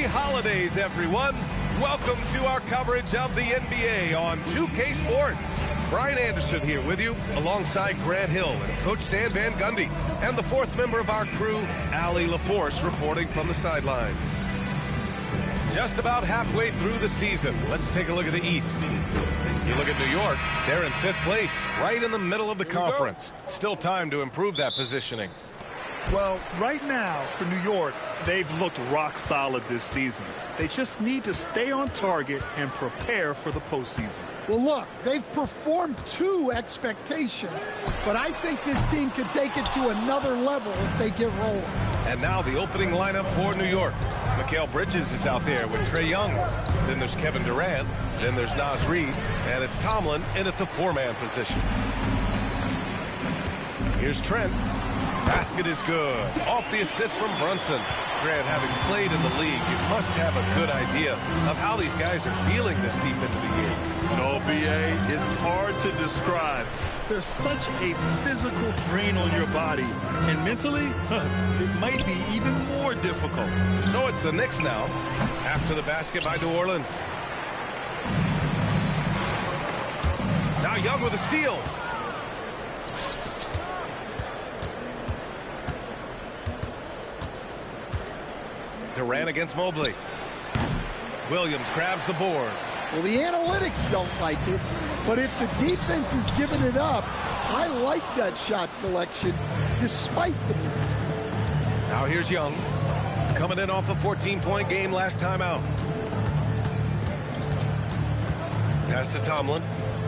holidays, everyone. Welcome to our coverage of the NBA on 2K Sports. Brian Anderson here with you, alongside Grant Hill and Coach Dan Van Gundy, and the fourth member of our crew, Allie LaForce, reporting from the sidelines. Just about halfway through the season, let's take a look at the East. You look at New York, they're in 5th place, right in the middle of the conference. Still time to improve that positioning. Well, right now, for New York, they've looked rock solid this season. They just need to stay on target and prepare for the postseason. Well, look, they've performed to expectations, but I think this team can take it to another level if they get rolling. And now the opening lineup for New York. Mikal Bridges is out there with Trae Young. Then there's Kevin Durant. Then there's Naz Reid. And it's Tomlin in at the 4-man position. Here's Trent. Basket is good. Off the assist from Brunson. Grant, having played in the league, you must have a good idea of how these guys are feeling this deep into the year. No, B.A., it's hard to describe. There's such a physical drain on your body, and mentally, it might be even more difficult. So it's the Knicks now, after the basket by New Orleans. Now Young with a steal. Durant against Mobley. Williams grabs the board. Well, the analytics don't like it, but if the defense is giving it up, I like that shot selection despite the miss. Now here's Young, coming in off a 14-point game last time out. Pass to Tomlin,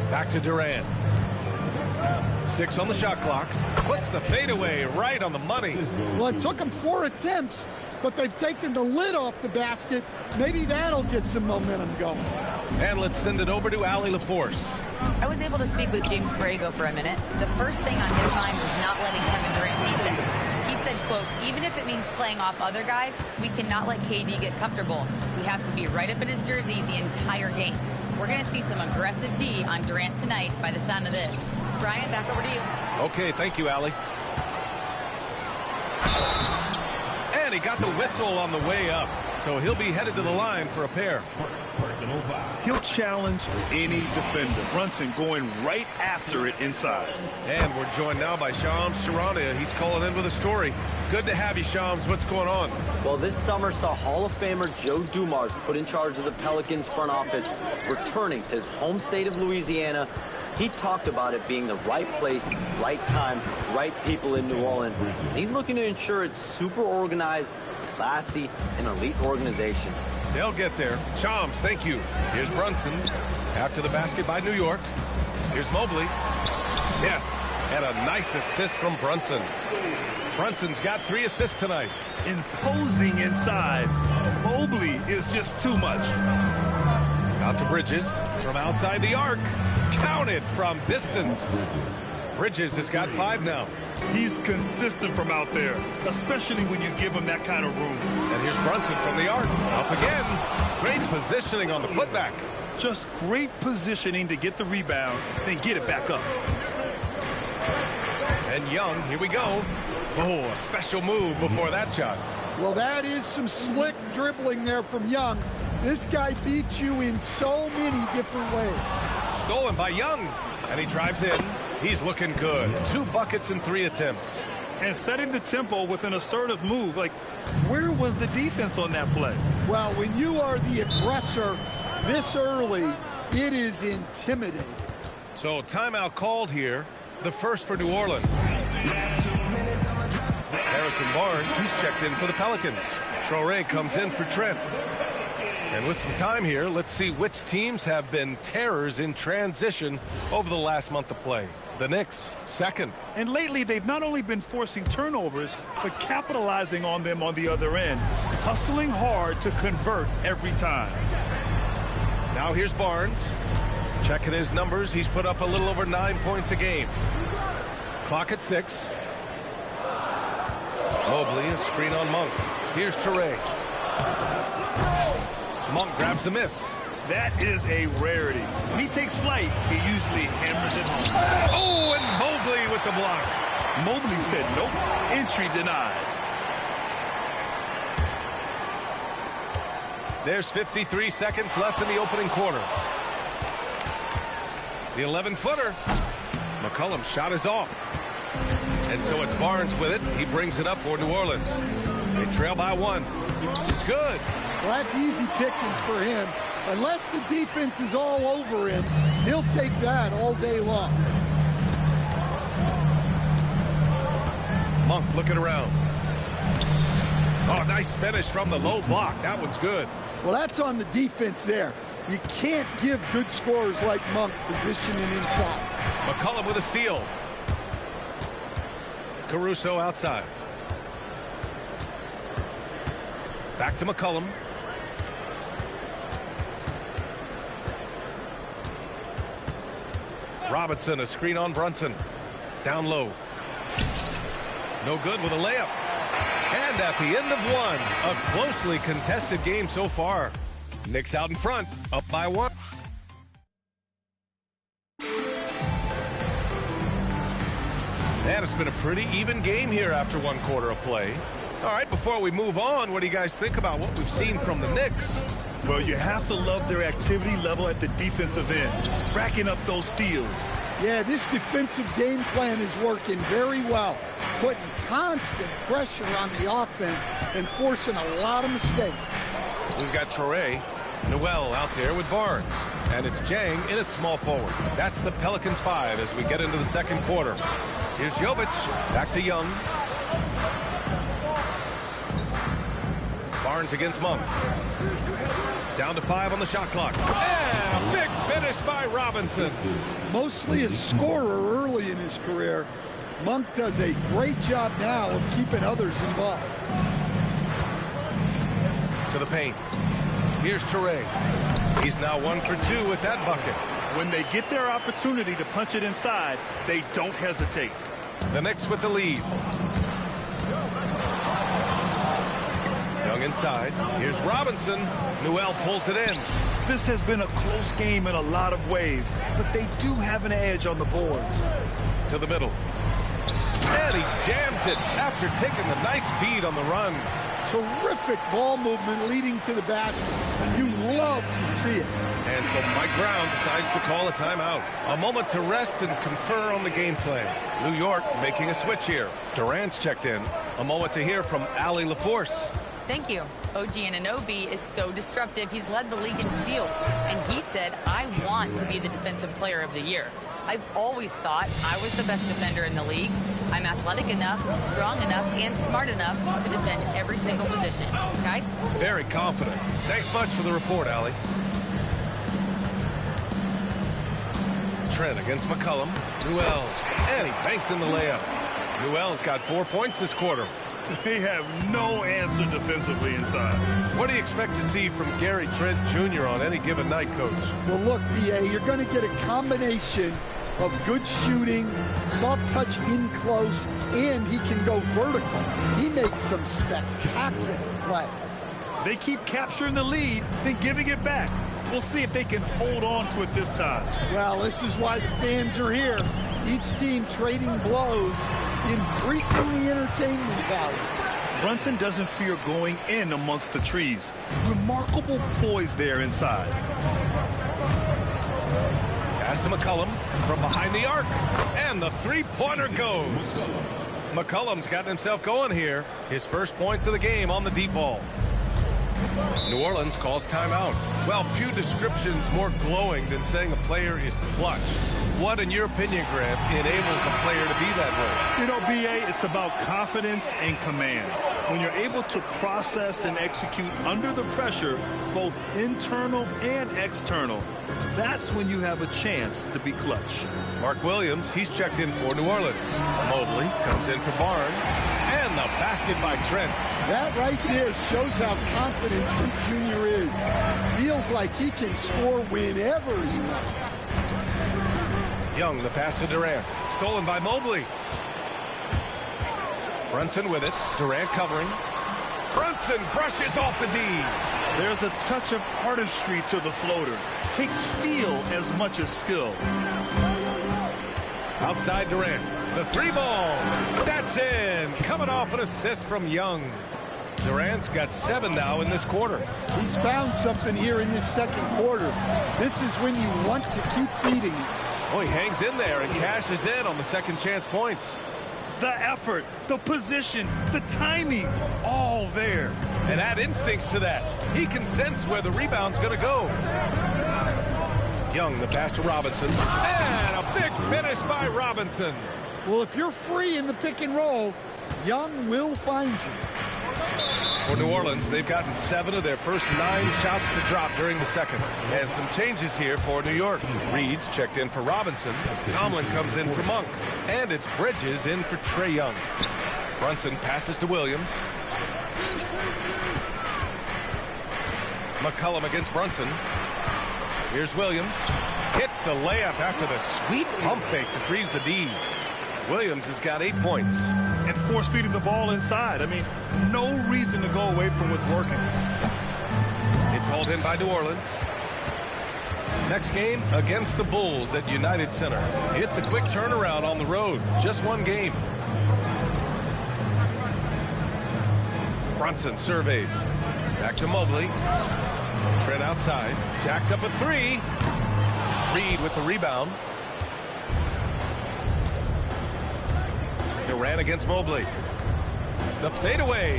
back to Durant. 6 on the shot clock. Puts the fadeaway right on the money. Well, it took them 4 attempts, but they've taken the lid off the basket. Maybe that'll get some momentum going. And let's send it over to Allie LaForce. I was able to speak with James Borrego for a minute. The first thing on his mind was not letting Kevin Durant beat them. He said, quote, even if it means playing off other guys, we cannot let KD get comfortable. We have to be right up in his jersey the entire game. We're going to see some aggressive D on Durant tonight by the sound of this. Brian, back over to you. Okay, thank you, Allie. And he got the whistle on the way up, so he'll be headed to the line for a pair. He'll challenge any defender. Brunson going right after it inside. And we're joined now by Shams Charania. He's calling in with a story. Good to have you, Shams. What's going on? Well, this summer saw Hall of Famer Joe Dumars put in charge of the Pelicans front office, returning to his home state of Louisiana. He talked about it being the right place, right time, right people in New Orleans. And he's looking to ensure it's super organized, classy, and elite organization. They'll get there. Shams, thank you. Here's Brunson. After the basket by New York. Here's Mobley. Yes, and a nice assist from Brunson. Brunson's got 3 assists tonight. Imposing inside. Mobley is just too much. Out to Bridges from outside the arc. Counted from distance. Bridges has got 5 now. He's consistent from out there, especially when you give him that kind of room. And here's Brunson from the arc. Up again. Great positioning on the putback. Just great positioning to get the rebound, then get it back up. And Young, here we go. Oh, a special move before that shot. Well, that is some slick dribbling there from Young. This guy beats you in so many different ways. Stolen by Young. And he drives in. He's looking good. 2 buckets in 3 attempts. And setting the tempo with an assertive move. Like, where was the defense on that play? Well, when you are the aggressor this early, it is intimidating. So timeout called here. The first for New Orleans. Harrison Barnes, he's checked in for the Pelicans. Traore comes in for Trent. And with some time here, let's see which teams have been terrors in transition over the last month of play. The Knicks, second. And lately, they've not only been forcing turnovers, but capitalizing on them on the other end. Hustling hard to convert every time. Now here's Barnes. Checking his numbers, he's put up a little over 9 points a game. Clock at 6. Mobley, a screen on Monk. Here's Traore. Monk grabs the miss. That is a rarity. When he takes flight, he usually hammers it home. Oh, and Mobley with the block. Mobley said nope. Entry denied. There's 53 seconds left in the opening quarter. The 11-footer. McCollum's shot is off. And so it's Barnes with it. He brings it up for New Orleans. They trail by 1. It's good. Well, that's easy pickings for him. Unless the defense is all over him, he'll take that all day long. Monk looking around. Oh, nice finish from the low block. That one's good. Well, that's on the defense there. You can't give good scorers like Monk positioning inside. McCollum with a steal. Caruso outside. Back to McCollum. Robinson, a screen on Brunson. Down low. No good with a layup. And at the end of 1, a closely contested game so far. Knicks out in front, up by 1. And it's been a pretty even game here after 1 quarter of play. All right, before we move on, what do you guys think about what we've seen from the Knicks? Well, you have to love their activity level at the defensive end, racking up those steals. Yeah, this defensive game plan is working very well, putting constant pressure on the offense and forcing a lot of mistakes. We've got Traore, Noel out there with Barnes, and it's Jang in at small forward. That's the Pelicans 5 as we get into the second quarter. Here's Jovic, back to Young. Barnes against Monk. Down to 5 on the shot clock. And a big finish by Robinson. Mostly a scorer early in his career, Monk does a great job now of keeping others involved. To the paint. Here's Traore. He's now 1 for 2 with that bucket. When they get their opportunity to punch it inside, they don't hesitate. The Knicks with the lead. Young inside. Here's Robinson. Noel pulls it in. This has been a close game in a lot of ways, but they do have an edge on the boards. To the middle. And he jams it after taking the nice feed on the run. Terrific ball movement leading to the basket. You love to see it. And so Mike Brown decides to call a timeout. A moment to rest and confer on the game plan. New York making a switch here. Durant's checked in. A moment to hear from Allie LaForce. Thank you. OG Anunoby is so disruptive. He's led the league in steals. And he said, I want to be the defensive player of the year. I've always thought I was the best defender in the league. I'm athletic enough, strong enough, and smart enough to defend every single position. Guys? Very confident. Thanks much for the report, Allie. Trent against McCollum. Noel. And he banks in the layup. Noel's got 4 points this quarter. They have no answer defensively inside. What do you expect to see from Gary Trent Jr. on any given night, Coach? Well, look, B.A., you're going to get a combination of good shooting, soft touch in close, and he can go vertical. He makes some spectacular plays. They keep capturing the lead, then giving it back. We'll see if they can hold on to it this time. Well, this is why the fans are here. Each team trading blows, increasing the entertainment value. Brunson doesn't fear going in amongst the trees. Remarkable poise there inside. Pass to McCollum from behind the arc. And the three-pointer goes. McCollum's gotten himself going here. His first points of the game on the deep ball. New Orleans calls timeout. Well, few descriptions more glowing than saying a player is clutch. What, in your opinion, Grant, enables a player to be that way? You know, B.A., it's about confidence and command. When you're able to process and execute under the pressure, both internal and external, that's when you have a chance to be clutch. Mark Williams, he's checked in for New Orleans. Mobley comes in for Barnes. And the basket by Trent. That right there shows how confident Trent Jr. is. Feels like he can score whenever he wants. Young, the pass to Durant. Stolen by Mobley. Brunson with it. Durant covering. Brunson brushes off the D. There's a touch of artistry to the floater. Takes feel as much as skill. Outside Durant. The three ball. That's in. Coming off an assist from Young. Durant's got 7 now in this quarter. He's found something here in this second quarter. This is when you want to keep beating him. Oh, he hangs in there and cashes in on the second chance points. The effort, the position, the timing, all there. And add instincts to that. He can sense where the rebound's going to go. Young, the pass to Robinson. And a big finish by Robinson. Well, if you're free in the pick and roll, Young will find you. For New Orleans, they've gotten 7 of their first 9 shots to drop during the second. And some changes here for New York. Reed's checked in for Robinson. Tomlin comes in for Monk. And it's Bridges in for Trae Young. Brunson passes to Williams. McCollum against Brunson. Here's Williams. Hits the layup after the sweet pump fake to freeze the D. Williams has got 8 points. And force-feeding the ball inside. I mean, no reason to go away from what's working. It's hauled in by New Orleans. Next game against the Bulls at United Center. It's a quick turnaround on the road. Just 1 game. Brunson surveys. Back to Mobley. Trent outside. Jacks up a 3. Reed with the rebound. Durant against Mobley. The fadeaway.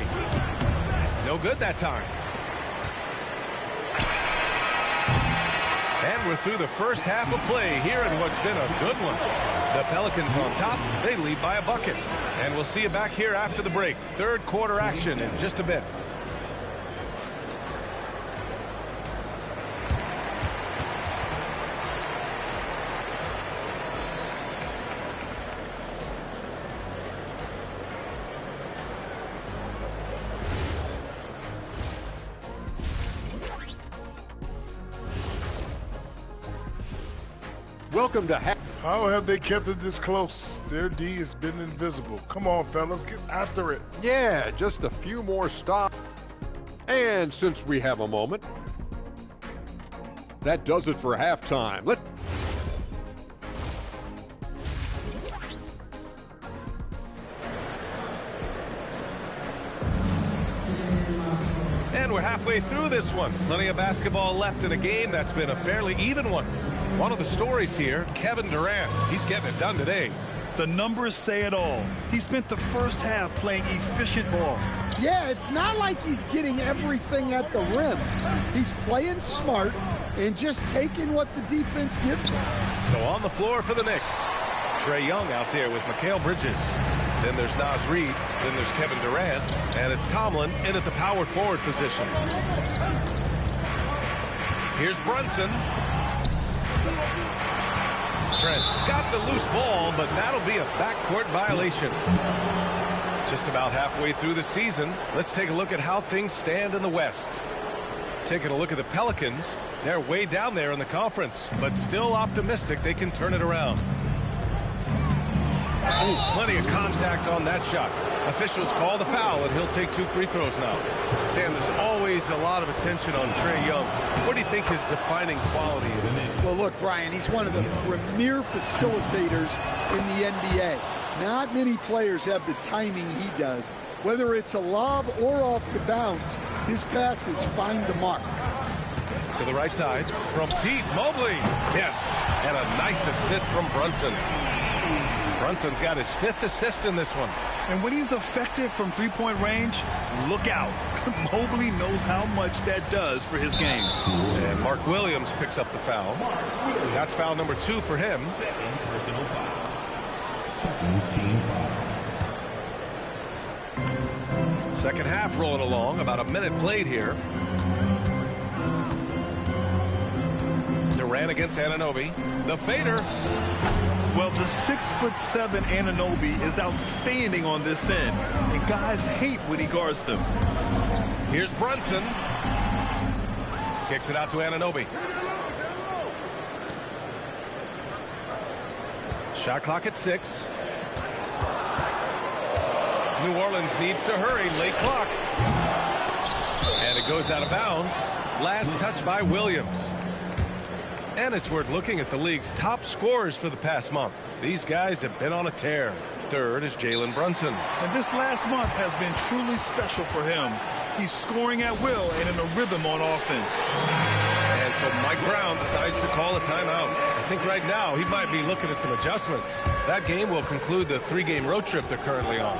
No good that time. And we're through the first half of play here in what's been a good one. The Pelicans on top. They lead by a bucket. And we'll see you back here after the break. Third quarter action in just a bit. Welcome to How have they kept it this close? Their D has been invisible. Come on, fellas, get after it. Yeah, just a few more stops. And since we have a moment, that does it for halftime. And we're halfway through this one. Plenty of basketball left in a game that's been a fairly even one. One of the stories here, Kevin Durant. He's getting it done today. The numbers say it all. He spent the first half playing efficient ball. Yeah, it's not like he's getting everything at the rim. He's playing smart and just taking what the defense gives him. So on the floor for the Knicks, Trae Young out there with Mikal Bridges. Then there's Naz Reid. Then there's Kevin Durant. And it's Tomlin in at the power forward position. Here's Brunson. Trent got the loose ball, but that'll be a backcourt violation. Just about halfway through the season, let's take a look at how things stand in the West. Taking a look at the Pelicans, they're way down there in the conference, but still optimistic they can turn it around. Ooh, plenty of contact on that shot. Officials call the foul, and he'll take 2 free throws now. Stan, there's always a lot of attention on Trae Young. What do you think his defining quality is? Well, look, Brian, he's one of the premier facilitators in the NBA. Not many players have the timing he does. Whether it's a lob or off the bounce, his passes find the mark. To the right side, from deep, Mobley. Yes, and a nice assist from Brunson. Brunson's got his 5th assist in this one. And when he's effective from three-point range, look out. Mobley knows how much that does for his game. And Mark Williams picks up the foul. That's foul number 2 for him. Second half rolling along, about a minute played here. Durant against Anunoby. The fader. Well, the 6'7" Anunoby is outstanding on this end, and guys hate when he guards them. Here's Brunson. Kicks it out to Anunoby. Shot clock at 6. New Orleans needs to hurry. Late clock. And it goes out of bounds. Last touch by Williams. And it's worth looking at the league's top scorers for the past month. These guys have been on a tear. Third is Jalen Brunson. And this last month has been truly special for him. He's scoring at will and in a rhythm on offense. And so Mike Brown decides to call a timeout. I think right now he might be looking at some adjustments. That game will conclude the 3-game road trip they're currently on.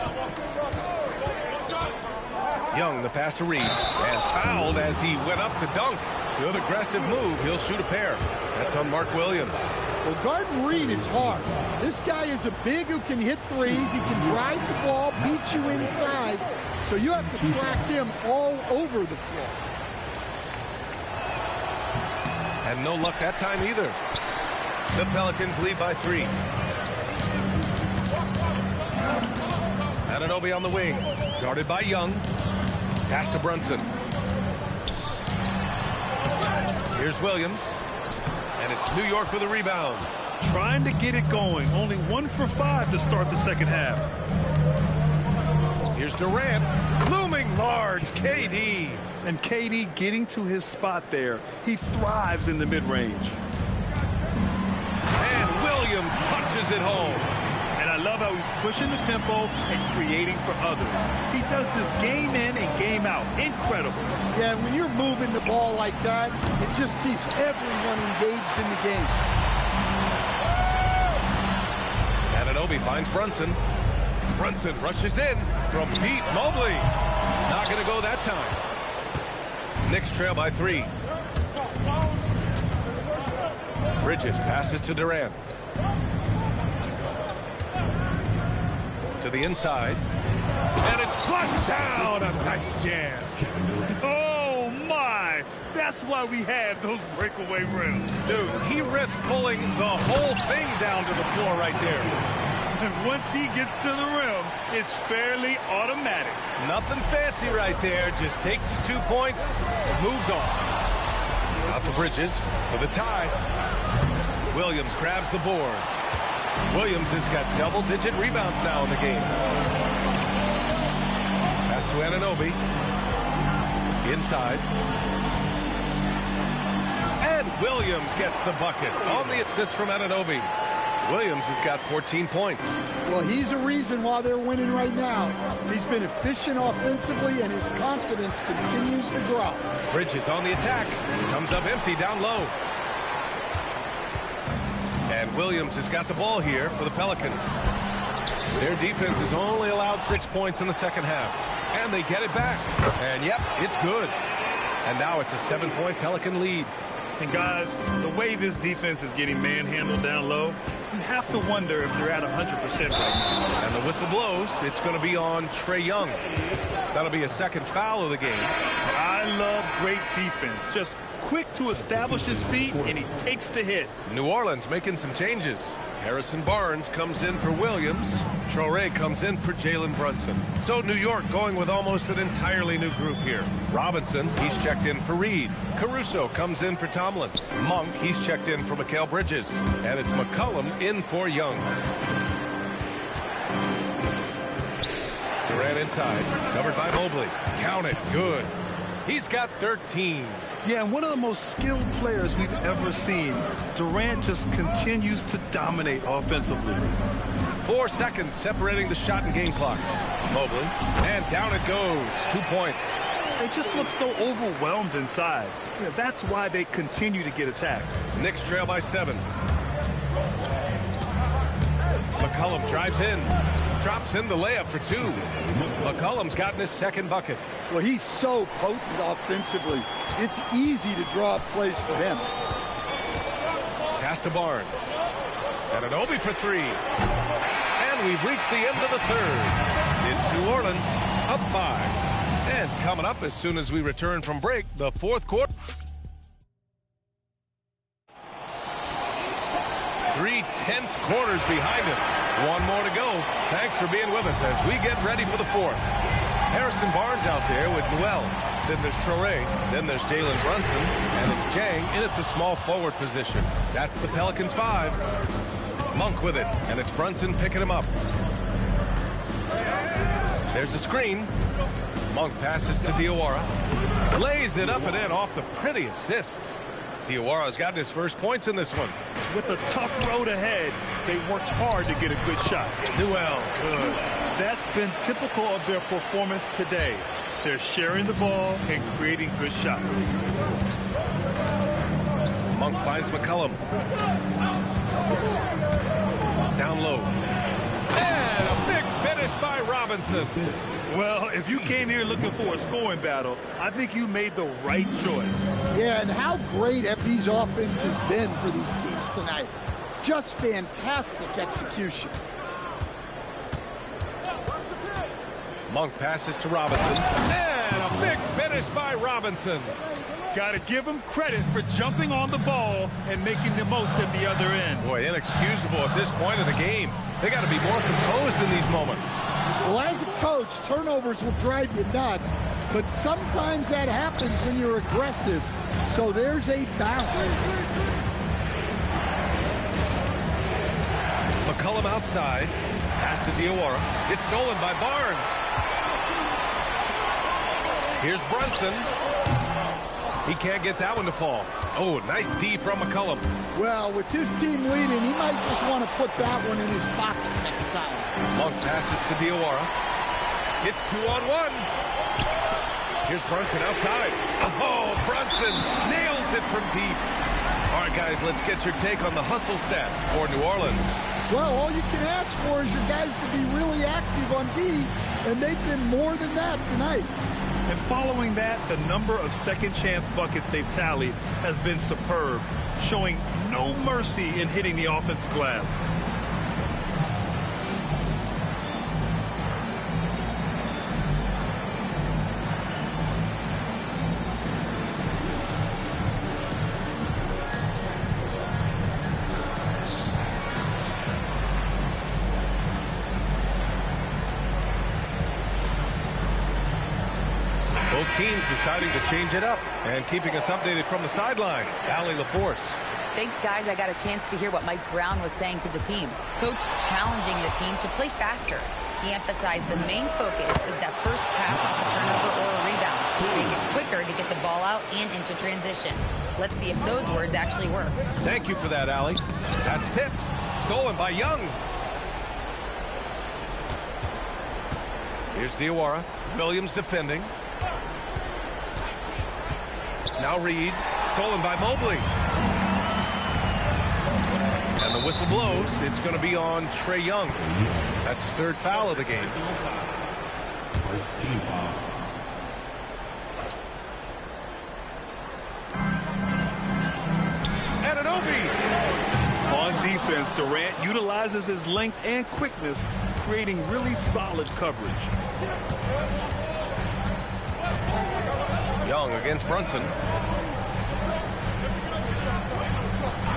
Young, the pass to Reed, and fouled as he went up to dunk. Good aggressive move. He'll shoot a pair. That's on Mark Williams. Well, guarding Reed is hard. This guy is a big who can hit threes. He can drive the ball, beat you inside. So you have to track him all over the floor. And no luck that time either. The Pelicans lead by 3. Anunoby on the wing. Guarded by Young. Pass to Brunson. Here's Williams. And it's New York with a rebound. Trying to get it going. Only 1 for 5 to start the second half. Here's Durant. Looming large. KD. And KD getting to his spot there. He thrives in the mid-range. And Williams punches it home. And I love how he's pushing the tempo and creating for others. He does this game in and game out. Incredible. Yeah, when you're moving the ball like that, it just keeps everyone engaged in the game. Anunoby finds Brunson. Brunson rushes in from deep. Mobley. Not going to go that time. Knicks trail by 3. Bridges passes to Durant. To the inside. And it's flushed down. A nice jam. Oh, my. That's why we have those breakaway rims. Dude, he risked pulling the whole thing down to the floor right there. And once he gets to the rim, it's fairly automatic. Nothing fancy right there. Just takes his 2 points, moves on. Out to Bridges for the tie. Williams grabs the board. Williams has got double-digit rebounds now in the game. Pass to Anunoby. Inside. And Williams gets the bucket on the assist from Anunoby. Williams has got 14 points. Well, he's a reason why they're winning right now. He's been efficient offensively, and his confidence continues to grow. Bridges on the attack. Comes up empty down low. And Williams has got the ball here for the Pelicans. Their defense has only allowed 6 points in the second half. And they get it back. And, yep, it's good. And now it's a 7-point Pelican lead. And, guys, the way this defense is getting manhandled down low, you have to wonder if they're at 100% right now. And the whistle blows. It's going to be on Trae Young. That'll be a second foul of the game. I love great defense. Just quick to establish his feet, and he takes the hit. New Orleans making some changes. Harrison Barnes comes in for Williams. Traore comes in for Jalen Brunson. So New York going with almost an entirely new group here. Robinson, he's checked in for Reed. Caruso comes in for Tomlin. Monk, he's checked in for Mikal Bridges. And it's McCollum in for Young. Durant inside, covered by Mobley. Count it, good. He's got 13. Yeah, and one of the most skilled players we've ever seen. Durant just continues to dominate offensively. 4 seconds separating the shot and game clock. Mobley, and down it goes. 2 points. They just look so overwhelmed inside. Yeah, that's why they continue to get attacked. Knicks trail by 7. McCollum drives in. Drops in the layup for 2. McCollum's gotten his second bucket. Well, he's so potent offensively. It's easy to draw up plays for him. Pass to Barnes. Anunoby for 3. And we've reached the end of the third. It's New Orleans up 5. And coming up as soon as we return from break, the fourth quarter. 3 tense quarters behind us. 1 more to go. Thanks for being with us as we get ready for the fourth. Harrison Barnes out there with Noel. Then there's Traore. Then there's Jalen Brunson. And it's Jang in at the small forward position. That's the Pelicans 5. Monk with it. And it's Brunson picking him up. There's a screen. Monk passes to Diawara. Lays it up and in off the pretty assist. Diawara's gotten his first points in this one. With a tough road ahead, they worked hard to get a good shot. Newell, good. That's been typical of their performance today. They're sharing the ball and creating good shots. Monk finds McCollum. Down low. And a big finish by Robinson. Well, if you came here looking for a scoring battle, I think you made the right choice. Yeah, and how great have these offenses been for these teams tonight? Just fantastic execution. Monk passes to Robinson. And a big finish by Robinson. Got to give him credit for jumping on the ball and making the most at the other end. Boy, inexcusable at this point of the game. They got to be more composed in these moments. Well, as a coach, turnovers will drive you nuts, but sometimes that happens when you're aggressive. So there's a balance. McCollum outside. Pass to Diawara. It's stolen by Barnes. Here's Brunson. He can't get that one to fall. Oh, nice D from McCollum. Well, with his team leading, he might just want to put that one in his pocket next time. Monk passes to Diawara. It's 2-on-1. Here's Brunson outside. Oh, Brunson nails it from deep. All right, guys, let's get your take on the hustle stats for New Orleans. Well, all you can ask for is your guys to be really active on D, and they've been more than that tonight. And following that, the number of second chance buckets they've tallied has been superb, showing no mercy in hitting the offensive glass. Both teams deciding to change it up and keeping us updated from the sideline. Allie LaForce. Thanks, guys. I got a chance to hear what Mike Brown was saying to the team. Coach challenging the team to play faster. He emphasized the main focus is that first pass off a turnover or a rebound. Make it quicker to get the ball out and into transition. Let's see if those words actually work. Thank you for that, Allie. That's tipped. Stolen by Young. Here's Diawara. Williams defending. Now Reed. Stolen by Mobley. And the whistle blows. It's going to be on Trae Young. That's his third foul of the game. Team foul. Anunoby. On defense, Durant utilizes his length and quickness, creating really solid coverage. Young against Brunson.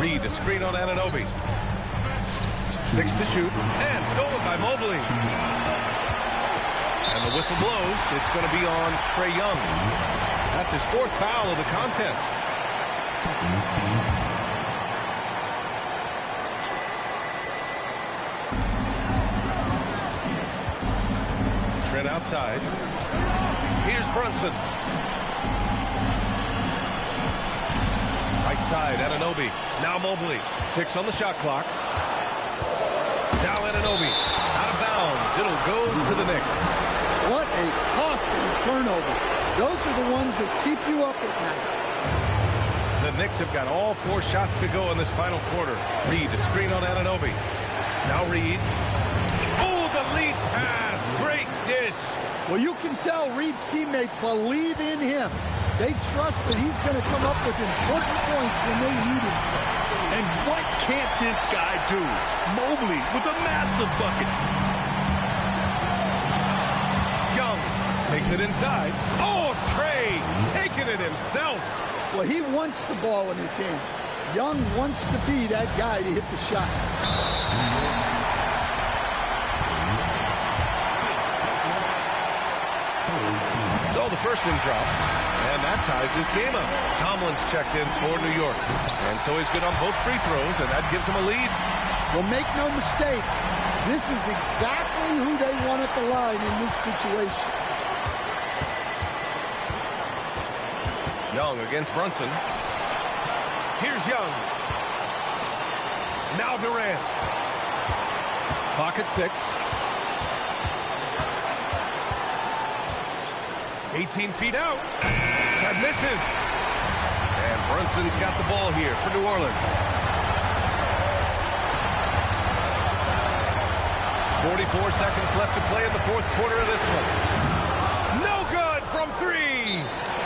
Reed, a screen on Anunoby. 6 to shoot. And stolen by Mobley. And the whistle blows. It's going to be on Trae Young. That's his fourth foul of the contest. Trent outside. Here's Brunson. Right side, Anunoby. Now Mobley. 6 on the shot clock. Now Anunoby. Out of bounds. It'll go to the Knicks. What a costly turnover. Those are the ones that keep you up at night. The Knicks have got all 4 shots to go in this final quarter. Reed, a screen on Anunoby. Now Reed. Oh, the lead pass. Great dish. Well, you can tell Reed's teammates believe in him. They trust that he's going to come up with important points when they need him to. And what can't this guy do? Mobley with a massive bucket. Young takes it inside. Oh, Trae taking it himself. Well, he wants the ball in his hand. Young wants to be that guy to hit the shot. So the first one drops, and that ties this game up. Tomlin's checked in for New York, and so he's good on both free throws, and that gives him a lead. Well, make no mistake, this is exactly who they want at the line in this situation. Young against Brunson. Here's Young. Now Durant. Clock at 6. 18 feet out. That misses. And Brunson's got the ball here for New Orleans. 44 seconds left to play in the fourth quarter of this one. No good from 3.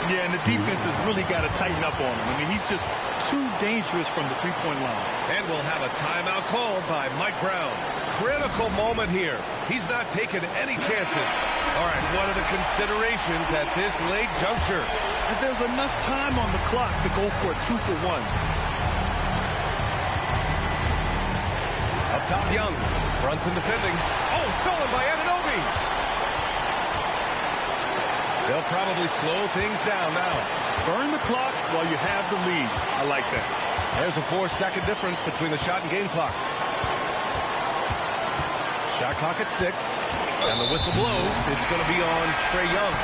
Yeah, and the defense has really got to tighten up on him. I mean, he's just too dangerous from the three-point line. And we'll have a timeout called by Mike Brown. Critical moment here. He's not taking any chances. All right, what are the considerations at this late juncture? And there's enough time on the clock to go for a 2-for-1. Up top, Young. Brunson defending. Oh, stolen by Anunoby. They'll probably slow things down now. Burn the clock while you have the lead. I like that. There's a 4-second difference between the shot and game clock. Shot clock at 6. And the whistle blows. It's going to be on Trae Young.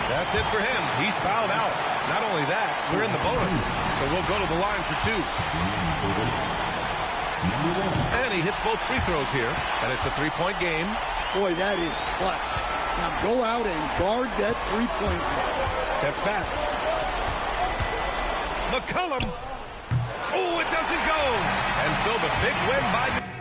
That's it for him. He's fouled out. Not only that, we're in the bonus. So we'll go to the line for 2. And he hits both free throws here. And it's a 3-point game. Boy, that is clutch. Now go out and guard that three-point line. Steps back. McCollum. Oh, it doesn't go. And so the big win by